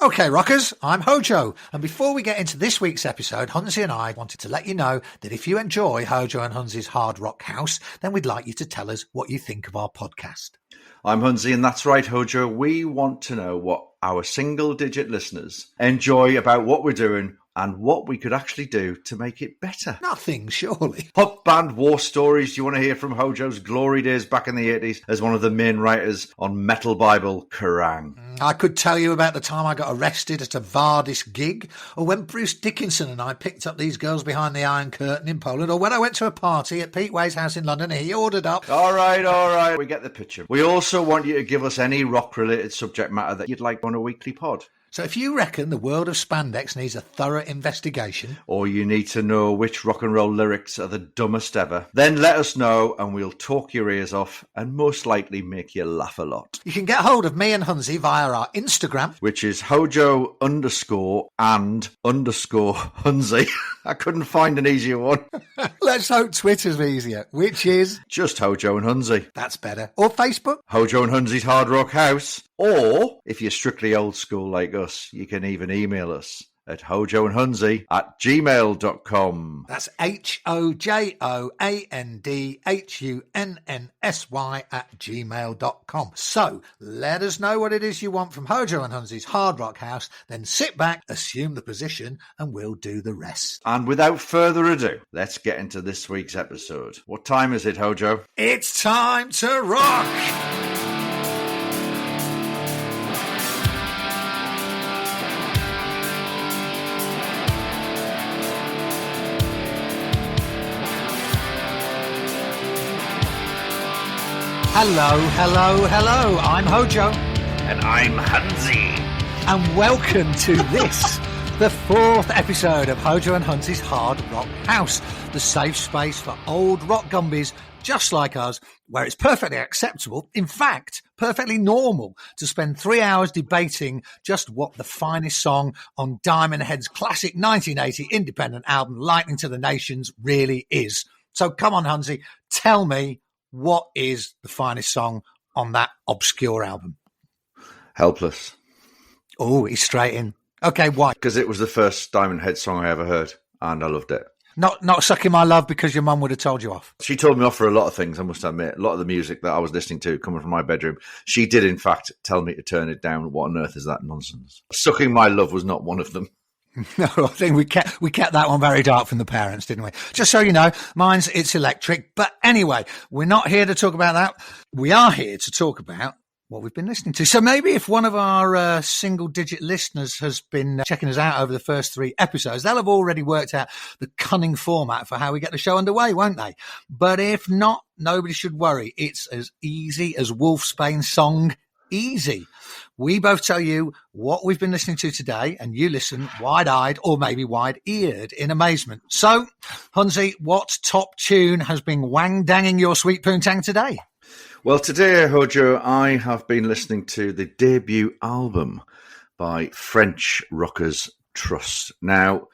Okay, rockers, I'm HoJo, and before we get into this week's episode, Hunnsy and I wanted to let you know that if you enjoy HoJo and Hunnsy's Hard Rock House, then we'd like you to tell us what you think of our podcast. I'm Hunnsy, and that's right, HoJo. We want to know what our single-digit listeners enjoy about what we're doing and what we could actually do to make it better. Nothing, surely. Pop band war stories. Do you want to hear from HoJo's glory days back in the 80s as one of the main writers on Metal Bible, Kerrang? I could tell you about the time I got arrested at a Vardis gig, or when Bruce Dickinson and I picked up these girls behind the Iron Curtain in Poland, or when I went to a party at Pete Way's house in London and he ordered up... All right. We get the picture. We also want you to give us any rock-related subject matter that you'd like on a weekly pod. So if you reckon the world of spandex needs a thorough investigation... or you need to know which rock and roll lyrics are the dumbest ever, then let us know and we'll talk your ears off and most likely make you laugh a lot. You can get hold of me and Hunnsy via our Instagram, which is HoJo_and_Hunnsy. I couldn't find an easier one. Let's hope Twitter's easier, which is... just HoJo and Hunnsy. That's better. Or Facebook. HoJo and Hunnsy's Hard Rock House. Or, if you're strictly old school like us, you can even email us at hojoandhunnsy@gmail.com. That's HoJoandHunnsy@gmail.com. So, let us know what it is you want from HoJo and Hunnsy's Hard Rock House, then sit back, assume the position, and we'll do the rest. And without further ado, let's get into this week's episode. What time is it, HoJo? It's time to rock! Hello. I'm HoJo. And I'm Hunnsy. And welcome to this, the fourth episode of HoJo and Hunnsy's Hard Rock House, the safe space for old rock gumbies just like us, where it's perfectly acceptable, in fact, perfectly normal, to spend 3 hours debating just what the finest song on Diamond Head's classic 1980 independent album, Lightning to the Nations, really is. So come on, Hunnsy, tell me, what is the finest song on that obscure album? Helpless. Oh, he's straight in. Okay, why? Because it was the first Diamond Head song I ever heard, and I loved it. Not Sucking My Love because your mum would have told you off? She told me off for a lot of things, I must admit. A lot of the music that I was listening to coming from my bedroom. She did, in fact, tell me to turn it down. What on earth is that nonsense? Sucking My Love was not one of them. No, I think we kept that one very dark from the parents, didn't we? Just so you know, mine's It's Electric. But anyway, we're not here to talk about that. We are here to talk about what we've been listening to. So maybe if one of our single-digit listeners has been checking us out over the first 3 episodes, they'll have already worked out the cunning format for how we get the show underway, won't they? But if not, nobody should worry. It's as easy as Wolfsbane's song, Easy. We both tell you what we've been listening to today, and you listen wide-eyed or maybe wide-eared in amazement. So, Hunnsy, what top tune has been wang-danging your sweet poontang today? Well, today, HoJo, I have been listening to the debut album by French rockers Trust. Now,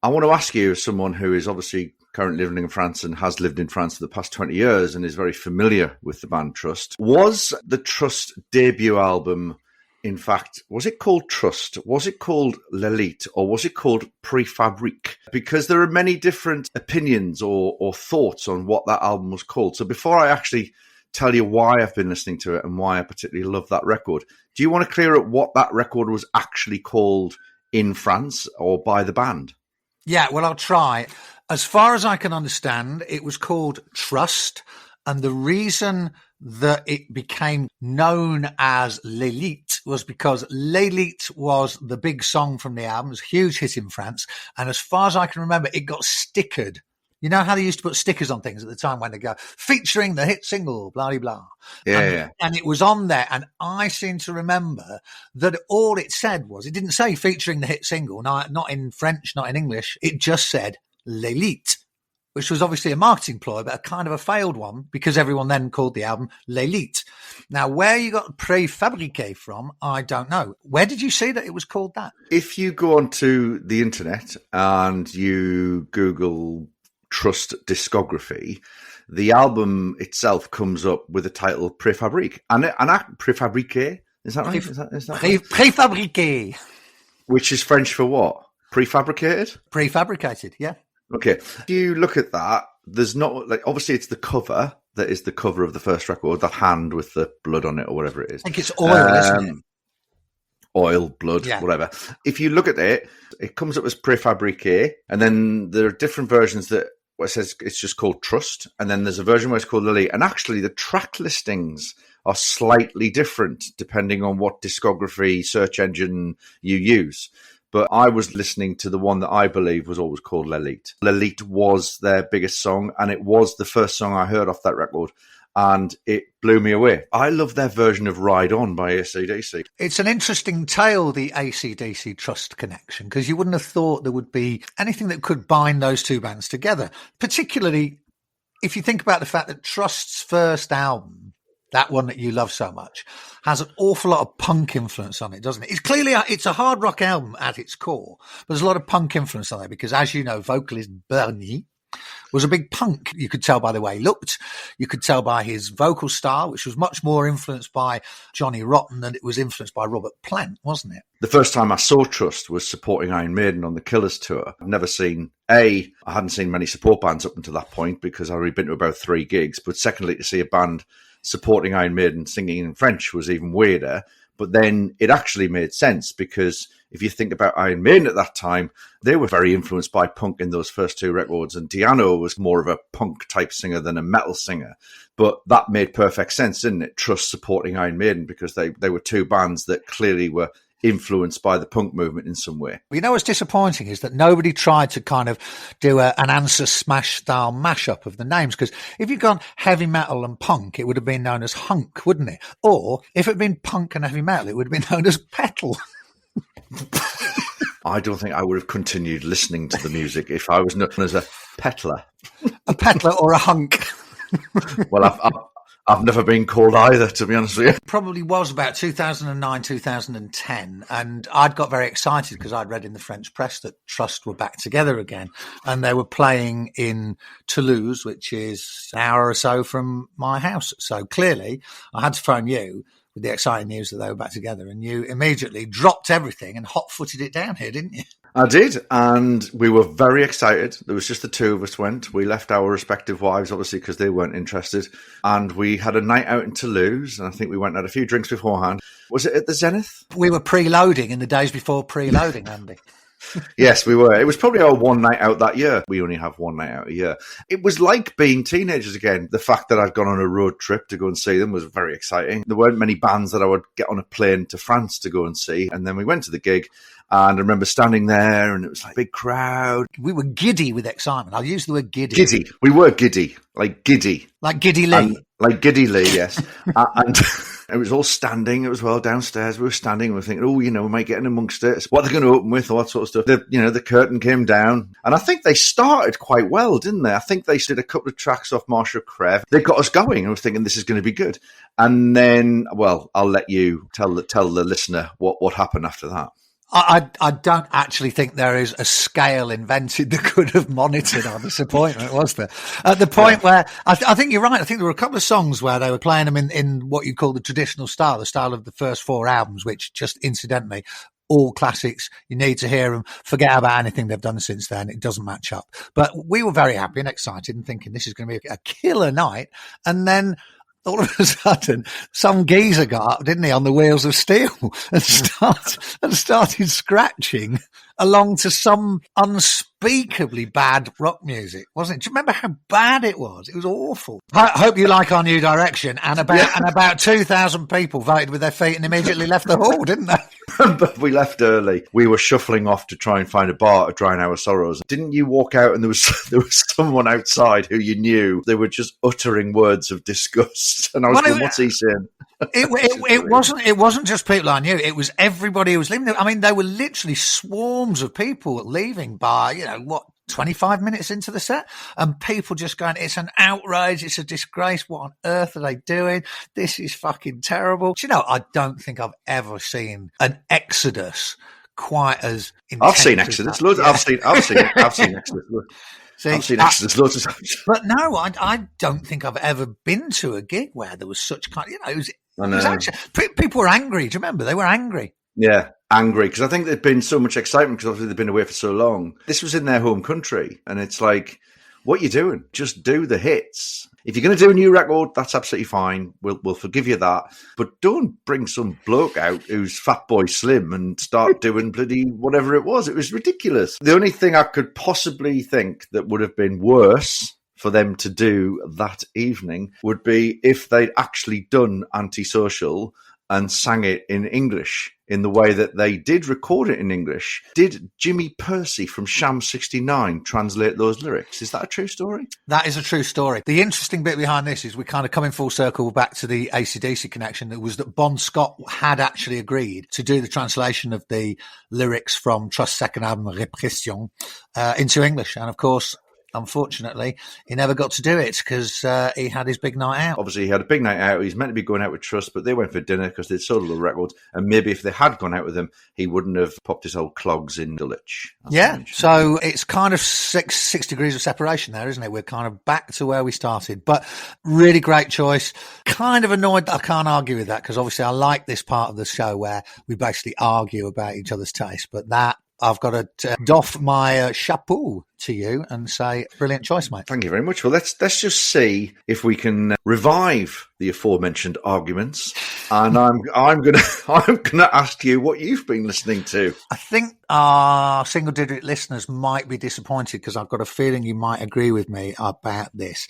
I want to ask you, as someone who is obviously currently living in France and has lived in France for the past 20 years and is very familiar with the band Trust, was the Trust debut album, in fact, was it called Trust? Was it called L'Elite? Or was it called Préfabrique? Because there are many different opinions or thoughts on what that album was called. So before I actually tell you why I've been listening to it and why I particularly love that record, do you want to clear up what that record was actually called in France or by the band? Yeah, well, I'll try. As far as I can understand, it was called Trust, and the reason that it became known as L'Elite was because L'Elite was the big song from the album. It was a huge hit in France, and as far as I can remember, it got stickered. You know how they used to put stickers on things at the time when they go, featuring the hit single, blah, blah, blah. Yeah. And it was on there, and I seem to remember that all it said was, it didn't say featuring the hit single, not in French, not in English. It just said L'Elite, which was obviously a marketing ploy, but a kind of a failed one because everyone then called the album L'Elite. Now, where you got Préfabriqué from, I don't know. Where did you see that it was called that? If you go onto the internet and you Google Trust discography, the album itself comes up with the title Préfabrique. And Préfabriqué, is that right? Is that right? Préfabriqué. Which is French for what? Prefabricated? Prefabricated, yeah. Okay. If you look at that, there's not, like, obviously it's the cover that is the cover of the first record, that hand with the blood on it or whatever it is. I think it's oil, isn't it? Oil, blood, whatever. If you look at it, it comes up as Prefabriqué, and then there are different versions that where it says it's just called Trust, and then there's a version where it's called Lily. And actually, the track listings are slightly different depending on what discography search engine you use. But I was listening to the one that I believe was always called L'Elite. L'Elite was their biggest song, and it was the first song I heard off that record, and it blew me away. I love their version of Ride On by AC/DC. It's an interesting tale, the AC/DC Trust connection, because you wouldn't have thought there would be anything that could bind those two bands together, particularly if you think about the fact that Trust's first album, that one that you love so much, has an awful lot of punk influence on it, doesn't it? It's a hard rock album at its core, but there's a lot of punk influence on it because, as you know, vocalist Bernie was a big punk. You could tell by the way he looked. You could tell by his vocal style, which was much more influenced by Johnny Rotten than it was influenced by Robert Plant, wasn't it? The first time I saw Trust was supporting Iron Maiden on the Killers tour. I've never seen, I hadn't seen many support bands up until that point because I'd already been to about 3 gigs. But secondly, to see a band supporting Iron Maiden singing in French was even weirder. But then it actually made sense because if you think about Iron Maiden at that time, they were very influenced by punk in those first 2 records. And Di'Anno was more of a punk type singer than a metal singer. But that made perfect sense, didn't it? Trust supporting Iron Maiden because they were 2 bands that clearly were influenced by the punk movement in some way. You know what's disappointing is that nobody tried to kind of do an Answer Smash style mashup of the names, because if you'd gone heavy metal and punk, it would have been known as hunk, wouldn't it? Or if it had been punk and heavy metal, it would have been known as petal. I don't think I would have continued listening to the music if I was known as a petler. A petler or a hunk. Well, I've never been called either, to be honest with you. Probably was about 2009, 2010. And I'd got very excited because I'd read in the French press that Trust were back together again. And they were playing in Toulouse, which is an hour or so from my house. So clearly I had to phone you with the exciting news that they were back together. And you immediately dropped everything and hot-footed it down here, didn't you? I did, and we were very excited. There was just the 2 of us went. We left our respective wives, obviously, because they weren't interested. And we had a night out in Toulouse, and I think we went and had a few drinks beforehand. Was it at the Zenith? We were preloading in the days before preloading, Andy. Yes, we were. It was probably our one night out that year. We only have one night out a year. It was like being teenagers again. The fact that I'd gone on a road trip to go and see them was very exciting. There weren't many bands that I would get on a plane to France to go and see. And then we went to the gig. And I remember standing there and it was like a big crowd. We were giddy with excitement. I'll use the word giddy. Giddy. We were giddy. Like giddy. Like Giddy Lee. Like Giddy Lee, yes. And it was all standing. It was well downstairs. We were standing. We were thinking, we might get in amongst it. What are they going to open with? All that sort of stuff. The curtain came down. And I think they started quite well, didn't they? I think they did a couple of tracks off Marshall Crev. They got us going. I was thinking this is going to be good. And then, well, I'll let you tell the listener what happened after that. I don't actually think there is a scale invented that could have monitored our disappointment, was there? At the point where, I think you're right, I think there were a couple of songs where they were playing them in what you call the traditional style, the style of the first 4 albums, which just incidentally, all classics, you need to hear them, forget about anything they've done since then, it doesn't match up. But we were very happy and excited and thinking this is going to be a killer night. And then all of a sudden, some geezer got up, didn't he, on the wheels of steel and started scratching along to some unspeakably bad rock music, wasn't it? Do you remember how bad it was? It was awful. I hope you like our new direction. And about 2,000 people voted with their feet and immediately left the hall, didn't they? But we left early. We were shuffling off to try and find a bar to drown our sorrows. Didn't you walk out and there was someone outside who you knew? They were just uttering words of disgust. And I was going, what's he saying? It wasn't just people I knew. It was everybody who was leaving. I mean, there were literally swarms of people leaving by, 25 minutes into the set, and people just going, it's an outrage, it's a disgrace, what on earth are they doing? This is fucking terrible. Do you know, I don't think I've ever seen an exodus quite as intense. I've seen exodus loads. Yeah. I've seen exodus. See, I've seen exodus loads of times. But no, I don't think I've ever been to a gig where there was such kind. It was actually, people were angry. Do you remember? They were angry. Yeah. angry because I think there'd been so much excitement because obviously they've been away for so long. This was in their home country, and it's like, what are you doing? Just do the hits. If you're going to do a new record, that's absolutely fine. We'll forgive you that. But don't bring some bloke out who's Fatboy Slim and start doing bloody whatever it was. It was ridiculous. The only thing I could possibly think that would have been worse for them to do that evening would be if they'd actually done Antisocial and sang it in English in the way that they did record it in English. Did Jimmy Percy from Sham 69 translate those lyrics? Is that a true story? That is a true story. The interesting bit behind this is we're kind of coming full circle back to the AC/DC connection. It was that Bon Scott had actually agreed to do the translation of the lyrics from Trust's second album, Répression, into English. And of course, unfortunately, he never got to do it because he had his big night out. Obviously, he had a big night out. He's meant to be going out with Trust, but they went for dinner because they'd sold all the records. And maybe if they had gone out with him, he wouldn't have popped his old clogs in Dulwich. Yeah, so it's kind of six degrees of separation there, isn't it? We're kind of back to where we started. But really great choice. Kind of annoyed that I can't argue with that because obviously I like this part of the show where we basically argue about each other's taste. But that, I've got to doff my chapeau to you and say, brilliant choice, mate. Thank you very much. Well, let's just see if we can revive the aforementioned arguments. And I'm gonna ask you what you've been listening to. I think our single-digit listeners might be disappointed because I've got a feeling you might agree with me about this.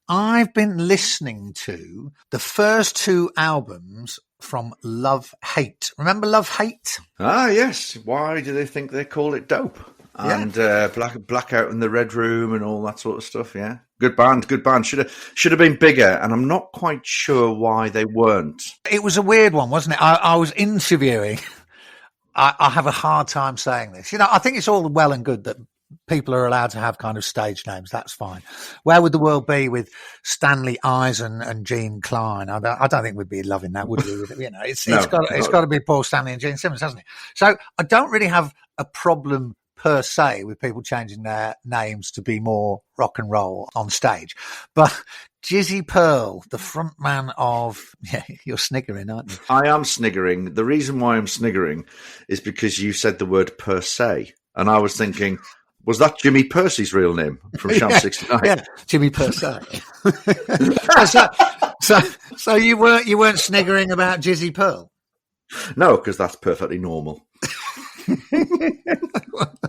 I've been listening to the first two albums from Love Hate. Remember Love Hate? Ah, yes. Why do they think they call it dope? And Blackout in the Red Room and all that sort of stuff, yeah. Good band. Should have been bigger, and I'm not quite sure why they weren't. It was a weird one, wasn't it? I was interviewing. I have a hard time saying this. You know, I think it's all well and good that people are allowed to have kind of stage names. That's fine. Where would the world be with Stanley Eisen and Gene Klein? I don't think we'd be loving that, would we? You know, it's got to be Paul Stanley and Gene Simmons, hasn't it? So I don't really have a problem per se with people changing their names to be more rock and roll on stage. But Jizzy Pearl, the frontman of... Yeah, you're sniggering, aren't you? I am sniggering. The reason why I'm sniggering is because you said the word per se. And I was thinking, was that Jimmy Percy's real name from Sham 69? Yeah, Jimmy Per se. so you weren't sniggering about Jizzy Pearl? No, because that's perfectly normal.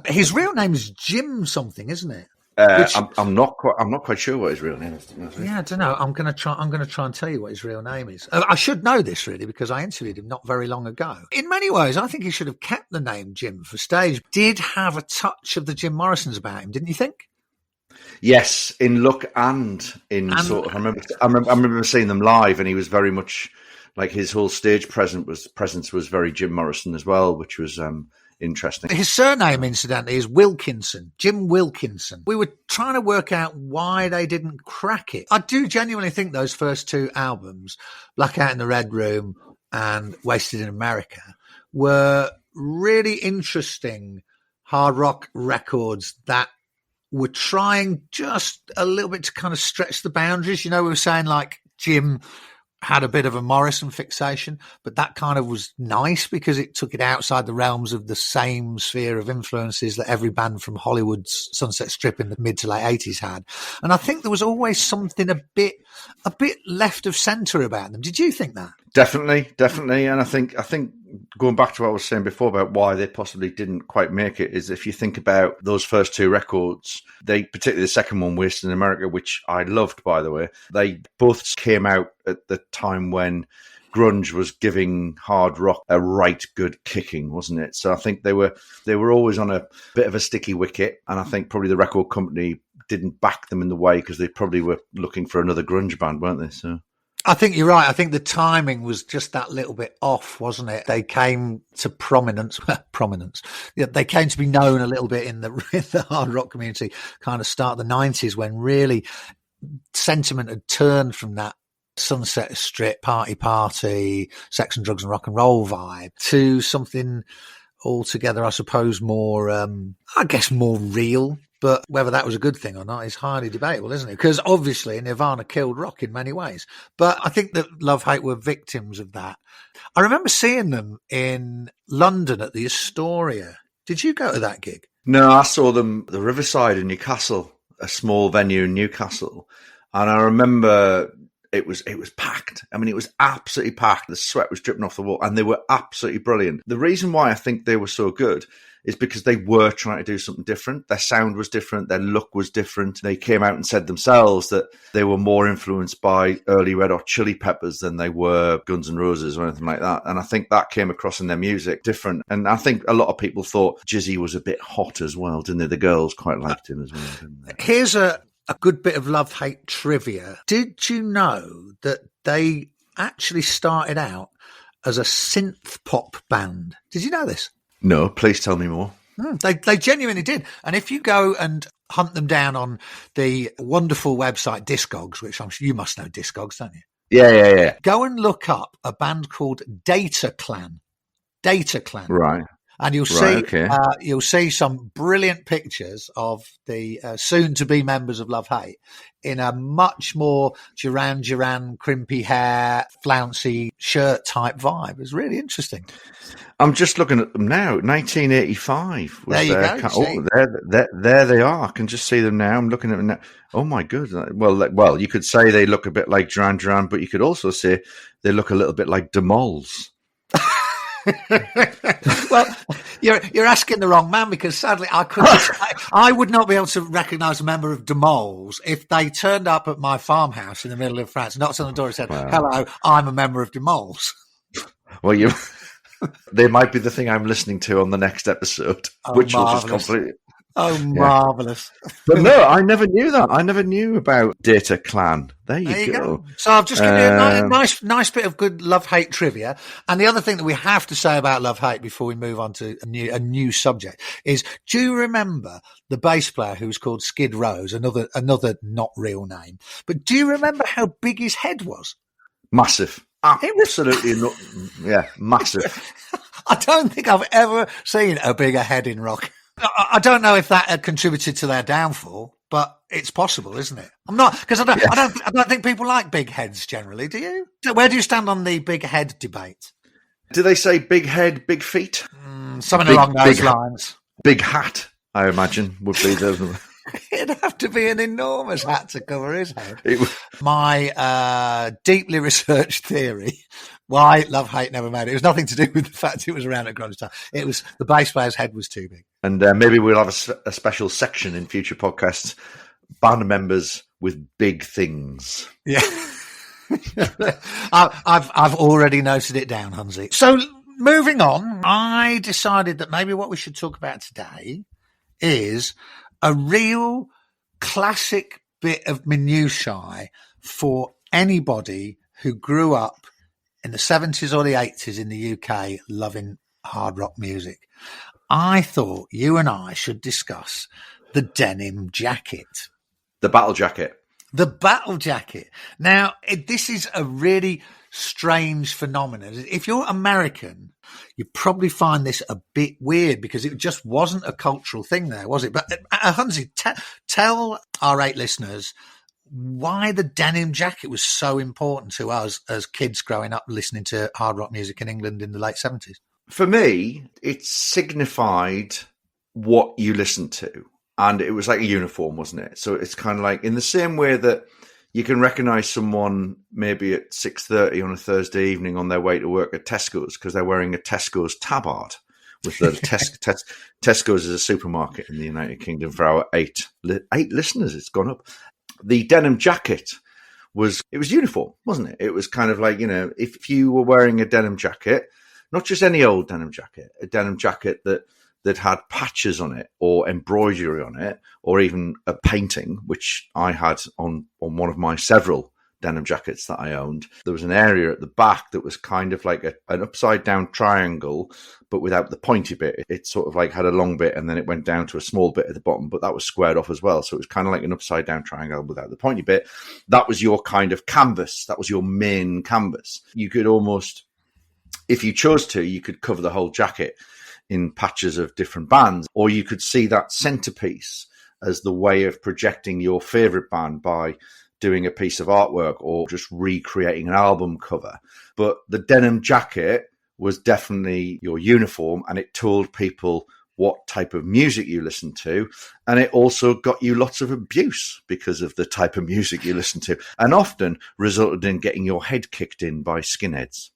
His real name is Jim something, isn't it? I'm not quite sure what his real name is. Yeah, I don't know. I'm going to try and tell you what his real name is. I should know this really because I interviewed him not very long ago. In many ways, I think he should have kept the name Jim for stage. Did have a touch of the Jim Morrisons about him, didn't you think? Yes, in look and sort of. I remember seeing them live, and he was very much like his whole stage presence was very Jim Morrison as well, which was interesting. His surname, incidentally, is Wilkinson, Jim Wilkinson. We were trying to work out why they didn't crack it. I do genuinely think those first two albums, Blackout in the Red Room and Wasted in America, were really interesting hard rock records that were trying just a little bit to kind of stretch the boundaries. You know, we were saying like Jim had a bit of a Morrison fixation, but that kind of was nice because it took it outside the realms of the same sphere of influences that every band from Hollywood's Sunset Strip in the mid to late 80s had. And I think there was always something a bit left of centre about them. Did you think that? Definitely. And I think going back to what I was saying before about why they possibly didn't quite make it is if you think about those first two records, they, particularly the second one, Wasted in America, which I loved, by the way, they both came out at the time when grunge was giving hard rock a right good kicking, wasn't it? So I think they were always on a bit of a sticky wicket, and I think probably the record company didn't back them in the way because they probably were looking for another grunge band, weren't they? So I think you're right. I think the timing was just that little bit off, wasn't it? They came to prominence. Yeah, they came to be known a little bit in the hard rock community, kind of start of the 90s when really sentiment had turned from that Sunset Strip, party, sex and drugs and rock and roll vibe to something altogether, I suppose, more, more real. But whether that was a good thing or not is highly debatable, isn't it? Because obviously Nirvana killed rock in many ways. But I think that Love Hate were victims of that. I remember seeing them in London at the Astoria. Did you go to that gig? No, I saw them at the Riverside in Newcastle, a small venue in Newcastle. And I remember it was packed. I mean, it was absolutely packed. The sweat was dripping off the wall, and they were absolutely brilliant. The reason why I think they were so good is because they were trying to do something different. Their sound was different. Their look was different. They came out and said themselves that they were more influenced by early Red Hot Chili Peppers than they were Guns N' Roses or anything like that. And I think that came across in their music different. And I think a lot of people thought Jizzy was a bit hot as well, didn't they? The girls quite liked him as well, didn't they? Here's a good bit of Love Hate trivia. Did you know that they actually started out as a synth pop band? Did you know this? No, please tell me more. They genuinely did. And if you go and hunt them down on the wonderful website Discogs, which I'm sure you must know Discogs, don't you? Yeah. Go and look up a band called Data Clan. Data Clan. Right. And you'll see some brilliant pictures of the soon-to-be members of Love Hate in a much more Duran Duran, crimpy hair, flouncy shirt type vibe. It's really interesting. I'm just looking at them now. 1985 was there you their go. there they are. I can just see them now. I'm looking at them now. Oh my goodness. Well, you could say they look a bit like Duran Duran, but you could also say they look a little bit like the Moles. Well, you're asking the wrong man, because sadly I would not be able to recognise a member of the Moles if they turned up at my farmhouse in the middle of France, knocked on the door and said, "Hello, I'm a member of the Moles." Well, they might be the thing I'm listening to on the next episode, which marvelous. will just completely. Oh, marvellous. But no, I never knew that. I never knew about Data Clan. There you go. So I've just given you a nice bit of good Love Hate trivia. And the other thing that we have to say about Love Hate before we move on to a new subject is, do you remember the bass player who was called Skid Row's, another not real name? But do you remember how big his head was? Massive. Absolutely not. Yeah, massive. I don't think I've ever seen a bigger head in rock. I don't know if that had contributed to their downfall, but it's possible, isn't it? I'm not, because I don't think people like big heads generally. Do you? Where do you stand on the big head debate? Do they say big head, big feet? Something along those lines. Big hat, I imagine, would be the. It'd have to be an enormous hat to cover his head. My deeply researched theory why Love Hate never made it. It was nothing to do with the fact it was around at grunge time. It was the bass player's head was too big. And maybe we'll have a special section in future podcasts, band members with big things. Yeah. I've already noted it down, Hunnsy. So moving on, I decided that maybe what we should talk about today is a real classic bit of minutiae for anybody who grew up in the 70s or the 80s in the UK loving hard rock music. I thought you and I should discuss the denim jacket. The battle jacket. The battle jacket. Now, this is a really strange phenomenon. If you're American, you probably find this a bit weird because it just wasn't a cultural thing there, was it? But Hunnsy, tell our 8 listeners why the denim jacket was so important to us as kids growing up listening to hard rock music in England in the late 70s. For me, it signified what you listened to. And it was like a uniform, wasn't it? So it's kind of like in the same way that you can recognise someone maybe at 6:30 on a Thursday evening on their way to work at Tesco's because they're wearing a Tesco's tabard. With the Tesco's is a supermarket in the United Kingdom for our 8 listeners. It's gone up. The denim jacket was uniform, wasn't it? It was kind of like, if you were wearing a denim jacket, not just any old denim jacket, a denim jacket that had patches on it or embroidery on it or even a painting, which I had on one of my several denim jackets that I owned. There was an area at the back that was kind of like an upside down triangle, but without the pointy bit. It sort of like had a long bit and then it went down to a small bit at the bottom, but that was squared off as well. So it was kind of like an upside down triangle without the pointy bit. That was your kind of canvas. That was your main canvas. You could almost, if you chose to, you could cover the whole jacket in patches of different bands, or you could see that centerpiece as the way of projecting your favorite band by doing a piece of artwork or just recreating an album cover. But the denim jacket was definitely your uniform, and it told people what type of music you listened to. And it also got you lots of abuse because of the type of music you listened to, and often resulted in getting your head kicked in by skinheads.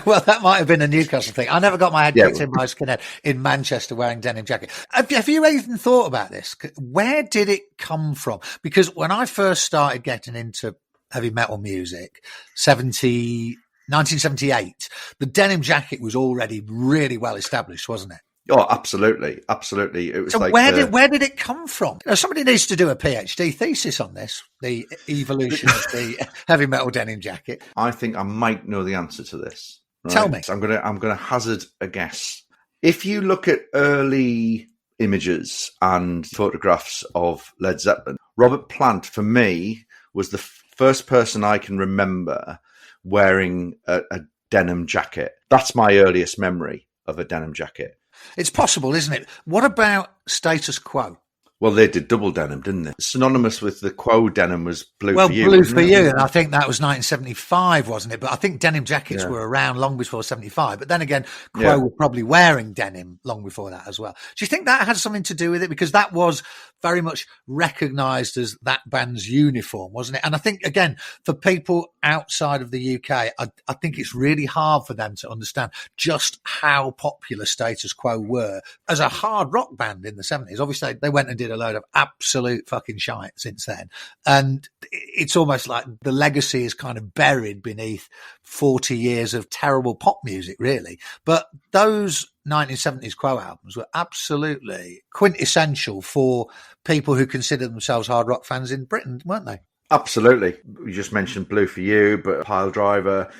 Well, that might have been a Newcastle thing. I never got my head kicked in by a skinhead in Manchester wearing denim jacket. Have you even thought about this? Where did it come from? Because when I first started getting into heavy metal music, 1978, the denim jacket was already really well established, wasn't it? Oh, absolutely. Absolutely. It was so like where did it come from? Somebody needs to do a PhD thesis on this, the evolution of the heavy metal denim jacket. I think I might know the answer to this. Right? Tell me. So I'm gonna hazard a guess. If you look at early images and photographs of Led Zeppelin, Robert Plant, for me, was the first person I can remember wearing a denim jacket. That's my earliest memory of a denim jacket. It's possible, isn't it? What about Status Quo? Well, they did double denim, didn't they? Synonymous with the Quo denim was Blue for You. Well, Blue for You, and I think that was 1975, wasn't it? But I think denim jackets were around long before 75. But then again, Quo were probably wearing denim long before that as well. Do you think that had something to do with it? Because that was very much recognised as that band's uniform, wasn't it? And I think, again, for people outside of the UK, I think it's really hard for them to understand just how popular Status Quo were as a hard rock band in the 70s. Obviously, they went and did a load of absolute fucking shite since then. And it's almost like the legacy is kind of buried beneath 40 years of terrible pop music, really. But those 1970s Quo albums were absolutely quintessential for people who consider themselves hard rock fans in Britain, weren't they? Absolutely. You just mentioned Blue for You, but Pile Driver.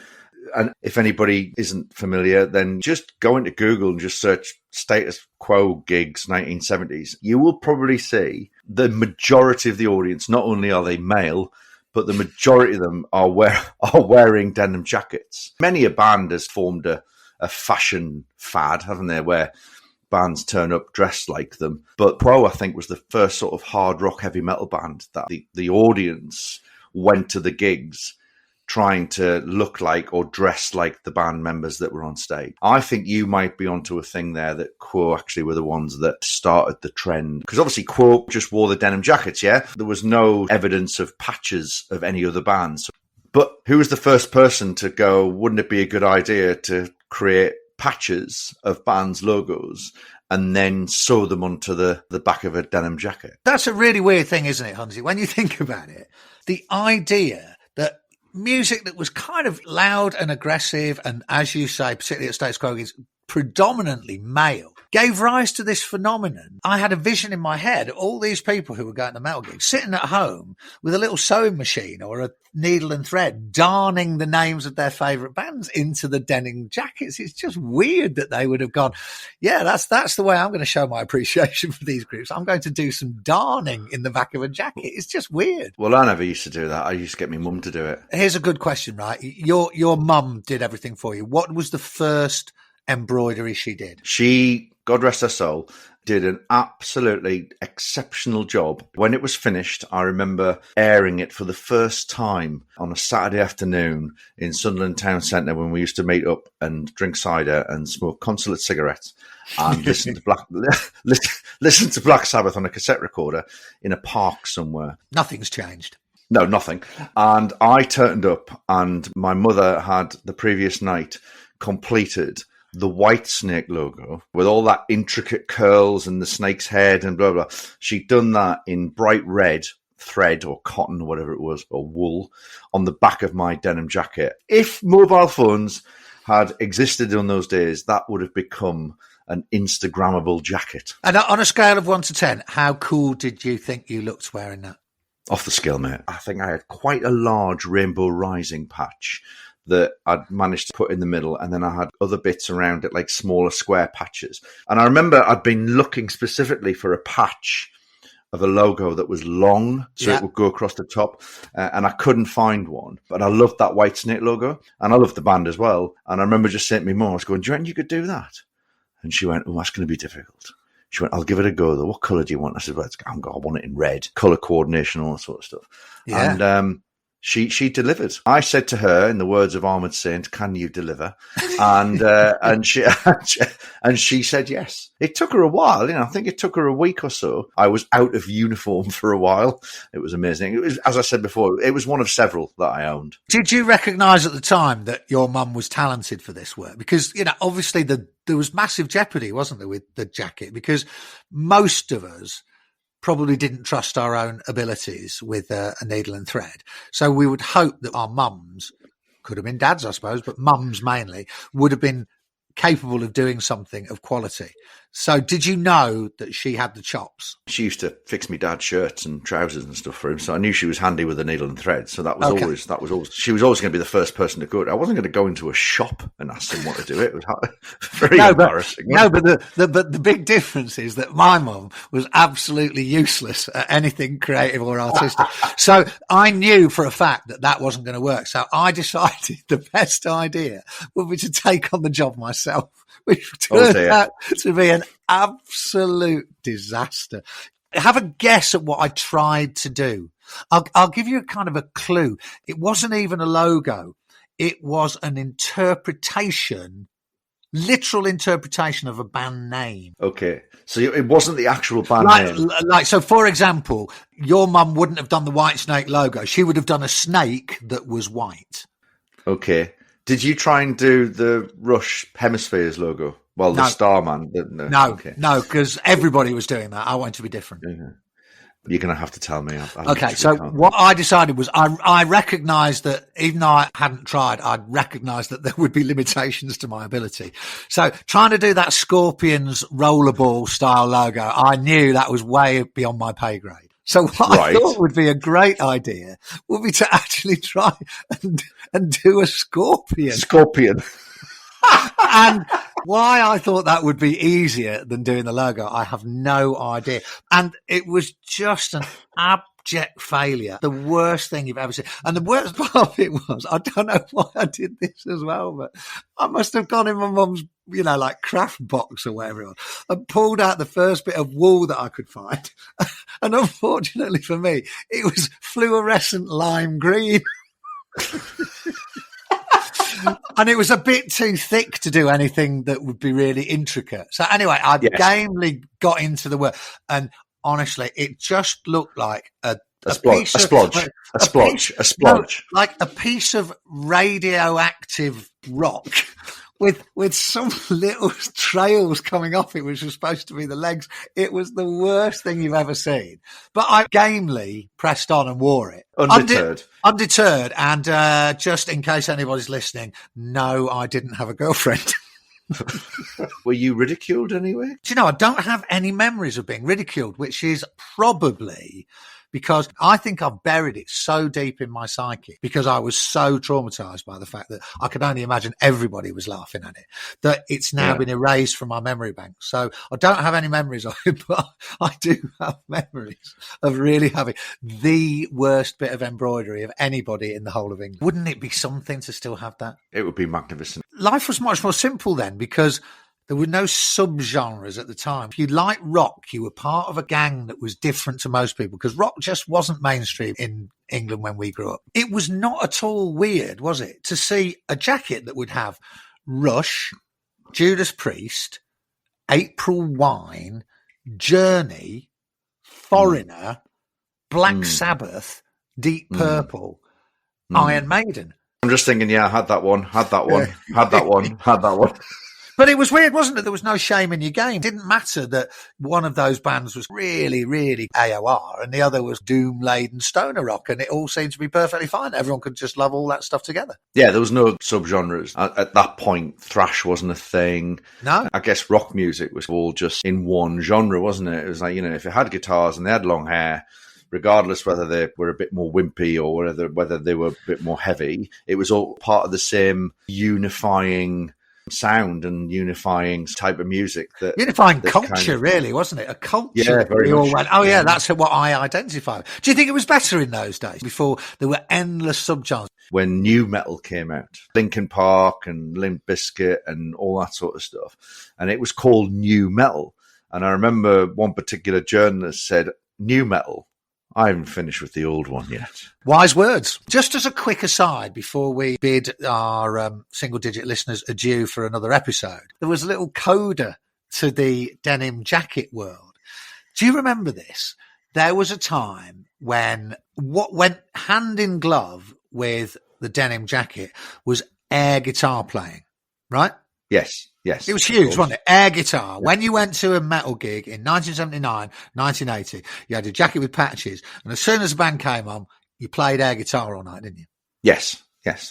And if anybody isn't familiar, then just go into Google and just search Status Quo gigs 1970s. You will probably see the majority of the audience, not only are they male, but the majority of them are wearing denim jackets. Many a band has formed a fashion fad, haven't they, where bands turn up dressed like them. But Quo, I think, was the first sort of hard rock heavy metal band that the audience went to the gigs trying to look like or dress like the band members that were on stage. I think you might be onto a thing there that Quo actually were the ones that started the trend. Because obviously Quo just wore the denim jackets, yeah? There was no evidence of patches of any other bands. But who was the first person to go, wouldn't it be a good idea to create patches of bands' logos and then sew them onto the back of a denim jacket? That's a really weird thing, isn't it, Hunnsy? When you think about it, the idea that music that was kind of loud and aggressive, and as you say, particularly at Status Quo, is predominantly male, gave rise to this phenomenon. I had a vision in my head of all these people who were going to metal gigs, sitting at home with a little sewing machine or a needle and thread, darning the names of their favourite bands into the denim jackets. It's just weird that they would have gone, yeah, that's the way I'm going to show my appreciation for these groups. I'm going to do some darning in the back of a jacket. It's just weird. Well, I never used to do that. I used to get my mum to do it. Here's a good question, right? Your mum did everything for you. What was the first embroidery she did? She, God rest her soul, did an absolutely exceptional job. When it was finished, I remember airing it for the first time on a Saturday afternoon in Sunderland Town Centre when we used to meet up and drink cider and smoke Consulate cigarettes and listen to Black Sabbath on a cassette recorder in a park somewhere. Nothing's changed. No, nothing. And I turned up and my mother had the previous night completed the White Snake logo with all that intricate curls and the snake's head and blah, blah. She'd done that in bright red thread or cotton or whatever it was, or wool, on the back of my denim jacket. If mobile phones had existed in those days, that would have become an Instagrammable jacket. And on a scale of 1 to 10, how cool did you think you looked wearing that? Off the scale, mate. I think I had quite a large Rainbow Rising patch that I'd managed to put in the middle, and then I had other bits around it, like smaller square patches. And I remember I'd been looking specifically for a patch of a logo that was long, so it would go across the top, and I couldn't find one. But I loved that White Snake logo, and I loved the band as well. And I remember just saying to my mum, I was going, do you reckon you could do that? And she went, oh, that's going to be difficult. She went, I'll give it a go, though. What colour do you want? I said, well, I want it in red. Colour coordination, all that sort of stuff. Yeah. And she delivered. I said to her, in the words of Ahmed Saint, can you deliver? And she said yes. It took her a while. I think it took her a week or so. I was out of uniform for a while. It was amazing. It was, as I said before, it was one of several that I owned. Did you recognise at the time that your mum was talented for this work? Because, obviously there was massive jeopardy, wasn't there, with the jacket? Because most of us probably didn't trust our own abilities with a needle and thread. So we would hope that our mums, could have been dads, I suppose, but mums mainly, would have been capable of doing something of quality. So did you know that she had the chops? She used to fix me dad's shirts and trousers and stuff for him, so I knew she was handy with a needle and thread. So that was always she was always going to be the first person to go. I wasn't going to go into a shop and ask someone to do it. It was very embarrassing. But the big difference is that my mum was absolutely useless at anything creative or artistic. So I knew for a fact that wasn't going to work. So I decided the best idea would be to take on the job myself, which turned out to be an absolute disaster. Have a guess at what I tried to do. I'll give you a kind of a clue. It wasn't even a logo. It was an literal interpretation of a band name. Okay. So it wasn't the actual band name. So for example, your mum wouldn't have done the White Snake logo. She would have done a snake that was white. Okay. Did you try and do the Rush Hemispheres logo? Well, the Starman. No, because everybody was doing that. I wanted to be different. Mm-hmm. You're going to have to tell me. So what I decided was I recognised that even though I hadn't tried, I'd recognised that there would be limitations to my ability. So trying to do that Scorpions rollerball style logo, I knew that was way beyond my pay grade. So what I thought would be a great idea would be to actually try and do a scorpion. Scorpion. And why I thought that would be easier than doing the logo, I have no idea. And it was just an abject failure. The worst thing you've ever seen. And the worst part of it was, I don't know why I did this as well, but I must have gone in my mum's, like craft box or whatever it was, and pulled out the first bit of wool that I could find. And unfortunately for me, it was fluorescent lime green. And it was a bit too thick to do anything that would be really intricate. So anyway, I gamely got into the work, and honestly, it just looked like a splodge, like a piece of radioactive rock with some little trails coming off it, which was supposed to be the legs. It was the worst thing you've ever seen. But I gamely pressed on and wore it. Undeterred. And just in case anybody's listening, no, I didn't have a girlfriend. Were you ridiculed anyway? Do you know, I don't have any memories of being ridiculed, which is probably because I think I've buried it so deep in my psyche because I was so traumatized by the fact that I could only imagine everybody was laughing at it, that it's now been erased from my memory bank. So I don't have any memories of it, but I do have memories of really having the worst bit of embroidery of anybody in the whole of England. Wouldn't it be something to still have that? It would be magnificent. Life was much more simple then because there were no subgenres at the time. If you liked rock, you were part of a gang that was different to most people because rock just wasn't mainstream in England when we grew up. It was not at all weird, was it, to see a jacket that would have Rush, Judas Priest, April Wine, Journey, Foreigner, Black Sabbath, Deep Purple, Iron Maiden. I'm just thinking, I had that one. But it was weird, wasn't it? There was no shame in your game. It didn't matter that one of those bands was really, really AOR and the other was doom-laden stoner rock, and it all seemed to be perfectly fine. Everyone could just love all that stuff together. Yeah, there was no subgenres. At that point, thrash wasn't a thing. No. I guess rock music was all just in one genre, wasn't it? It was like, if you had guitars and they had long hair, regardless whether they were a bit more wimpy or whether they were a bit more heavy, it was all part of the same unifying sound and unifying type of music. Unifying culture, really, wasn't it? A culture. Yeah, very much. All went, oh, yeah, that's what I identify with. Do you think it was better in those days, before there were endless subgenres? When new metal came out, Linkin Park and Limp Bizkit and all that sort of stuff, and it was called new metal. And I remember one particular journalist said, "New metal? I haven't finished with the old one yet." Wise words. Just as a quick aside, before we bid our single-digit listeners adieu for another episode, there was a little coda to the denim jacket world. Do you remember this? There was a time when what went hand in glove with the denim jacket was air guitar playing, right? Yes. It was huge, wasn't it? Air guitar. Yeah. When you went to a metal gig in 1979, 1980, you had a jacket with patches, and as soon as the band came on, you played air guitar all night, didn't you? Yes,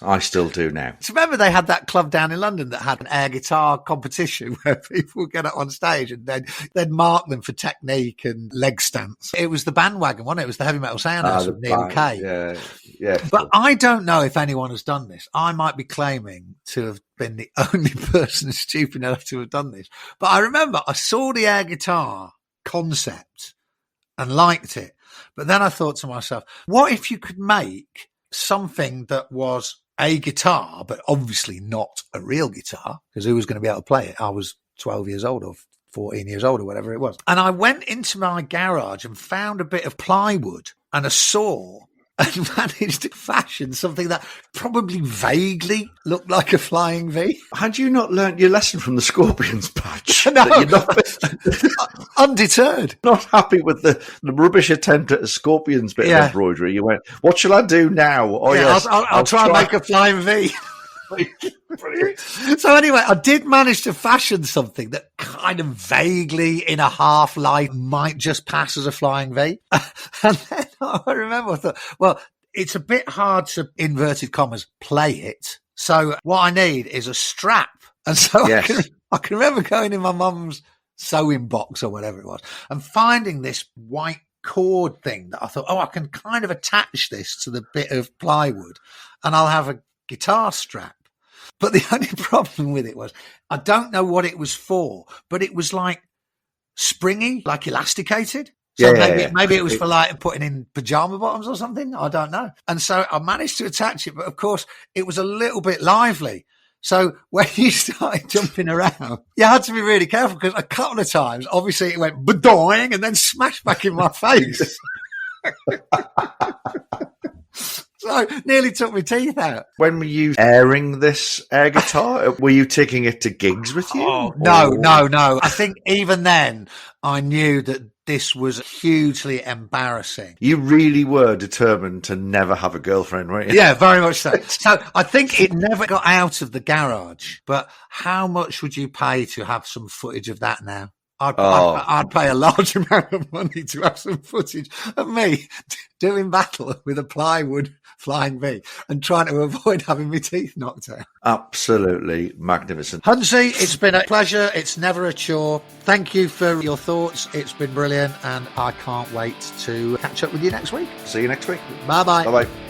I still do now. So remember they had that club down in London that had an air guitar competition where people would get up on stage and they'd mark them for technique and leg stance. It was the bandwagon, wasn't it? It was the heavy metal sounders of Neil Kay. Yeah. But I don't know if anyone has done this. I might be claiming to have been the only person stupid enough to have done this. But I remember I saw the air guitar concept and liked it. But then I thought to myself, what if you could make something that was a guitar, but obviously not a real guitar, because who was going to be able to play it? I was 12 years old or 14 years old or whatever it was. And I went into my garage and found a bit of plywood and a saw and managed to fashion something that probably vaguely looked like a flying V. Had you not learnt your lesson from the Scorpions patch? No. Undeterred. Not happy with the rubbish attempt at a Scorpions bit of embroidery. You went, what shall I do now? Oh, yes, I'll try and make a flying V. So anyway, I did manage to fashion something that kind of vaguely in a half light might just pass as a flying V. And then I remember I thought, well, it's a bit hard to, inverted commas, play it. So what I need is a strap. And so yes. I can remember going in my mum's sewing box or whatever it was and finding this white cord thing that I thought, I can kind of attach this to the bit of plywood and I'll have a guitar strap. But the only problem with it was I don't know what it was for, but it was like springy, like elasticated. So maybe it was for like putting in pajama bottoms or something. I don't know. And so I managed to attach it, but of course it was a little bit lively. So when you started jumping around, you had to be really careful because a couple of times, obviously it went badoing and then smashed back in my face. So nearly took my teeth out. When were you airing this air guitar? Were you taking it to gigs with you? Oh, no. I think even then I knew that this was hugely embarrassing. You really were determined to never have a girlfriend, weren't you? Yeah, very much so. So I think it never got out of the garage. But how much would you pay to have some footage of that now? I'd pay a large amount of money to have some footage of me doing battle with a plywood flying V and trying to avoid having my teeth knocked out. Absolutely magnificent. Hunnsy, it's been a pleasure. It's never a chore. Thank you for your thoughts. It's been brilliant and I can't wait to catch up with you next week. See you next week. Bye-bye. Bye-bye.